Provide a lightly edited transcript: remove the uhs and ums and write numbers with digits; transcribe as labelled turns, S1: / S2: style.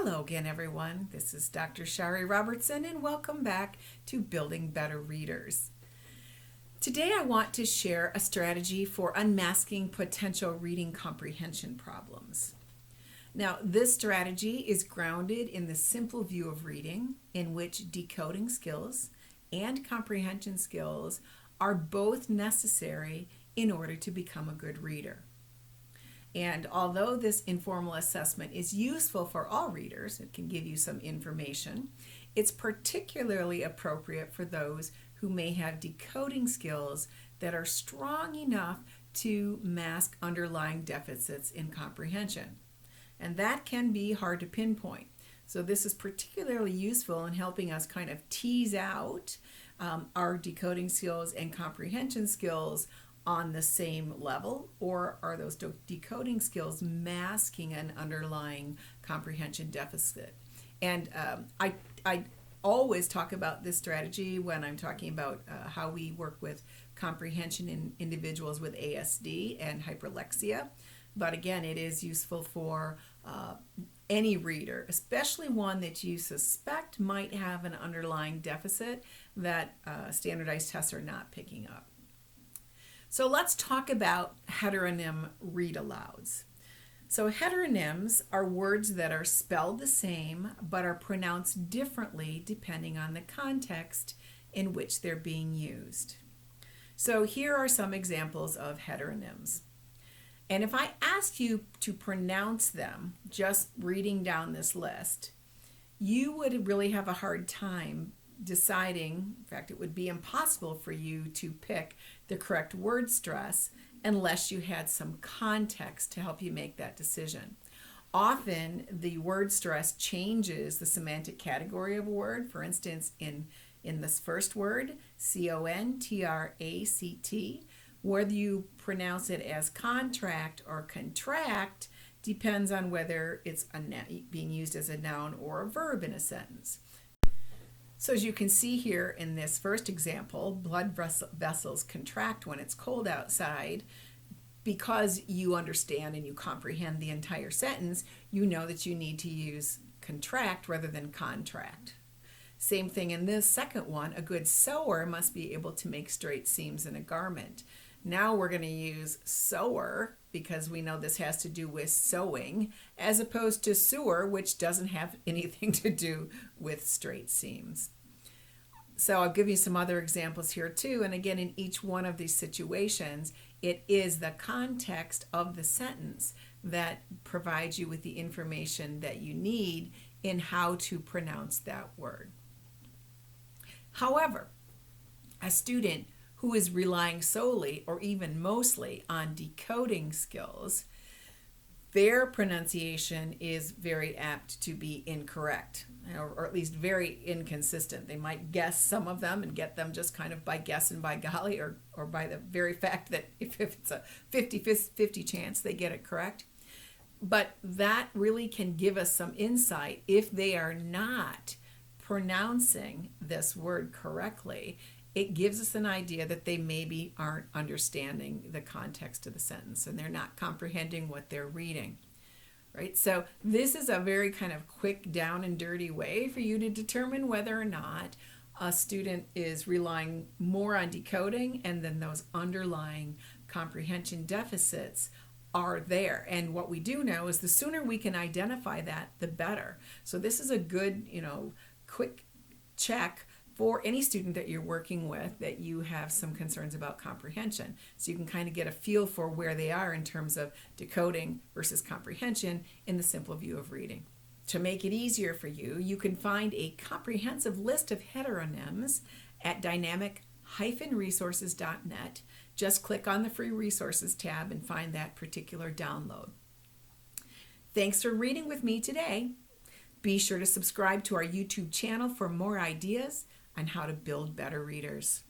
S1: Hello again, everyone. This is Dr. Shari Robertson, and welcome back to Building Better Readers. Today, I want to share a strategy for unmasking potential reading comprehension problems. Now, this strategy is grounded in the simple view of reading, in which decoding skills and comprehension skills are both necessary in order to become a good reader. And although this informal assessment is useful for all readers, it can give you some information, it's particularly appropriate for those who may have decoding skills that are strong enough to mask underlying deficits in comprehension. And that can be hard to pinpoint. So this is particularly useful in helping us kind of tease out our decoding skills and comprehension skills on the same level, or are those decoding skills masking an underlying comprehension deficit? And I always talk about this strategy when I'm talking about how we work with comprehension in individuals with ASD and hyperlexia. But again, it is useful for any reader, especially one that you suspect might have an underlying deficit that standardized tests are not picking up. So let's talk about heteronym read-alouds. So heteronyms are words that are spelled the same but are pronounced differently depending on the context in which they're being used. So here are some examples of heteronyms. And if I asked you to pronounce them, just reading down this list, you would really have a hard time deciding. In fact, it would be impossible for you to pick the correct word stress unless you had some context to help you make that decision. Often the word stress changes the semantic category of a word. For instance, in this first word, contract, whether you pronounce it as contract or contract depends on whether it's being used as a noun or a verb in a sentence. So as you can see here in this first example, blood vessels contract when it's cold outside. Because you understand and you comprehend the entire sentence, you know that you need to use contract rather than contract. Same thing in this second one, a good sewer must be able to make straight seams in a garment. Now we're going to use sewer because we know this has to do with sewing, as opposed to sewer, which doesn't have anything to do with straight seams. So I'll give you some other examples here too. And again, in each one of these situations, it is the context of the sentence that provides you with the information that you need in how to pronounce that word. However, a student who is relying solely or even mostly on decoding skills, their pronunciation is very apt to be incorrect, or at least very inconsistent. They might guess some of them and get them just kind of by guess and by golly, or by the very fact that if it's a 50-50 chance they get it correct. But that really can give us some insight if they are not pronouncing this word correctly. It gives us an idea that they maybe aren't understanding the context of the sentence and they're not comprehending what they're reading, right? So this is a very kind of quick, down and dirty way for you to determine whether or not a student is relying more on decoding and then those underlying comprehension deficits are there. And what we do know is the sooner we can identify that, the better. So this is a good, quick check for any student that you're working with that you have some concerns about comprehension. So you can kind of get a feel for where they are in terms of decoding versus comprehension in the simple view of reading. To make it easier for you, you can find a comprehensive list of heteronyms at dynamic-resources.net. Just click on the free resources tab and find that particular download. Thanks for reading with me today. Be sure to subscribe to our YouTube channel for more ideas on how to build better readers.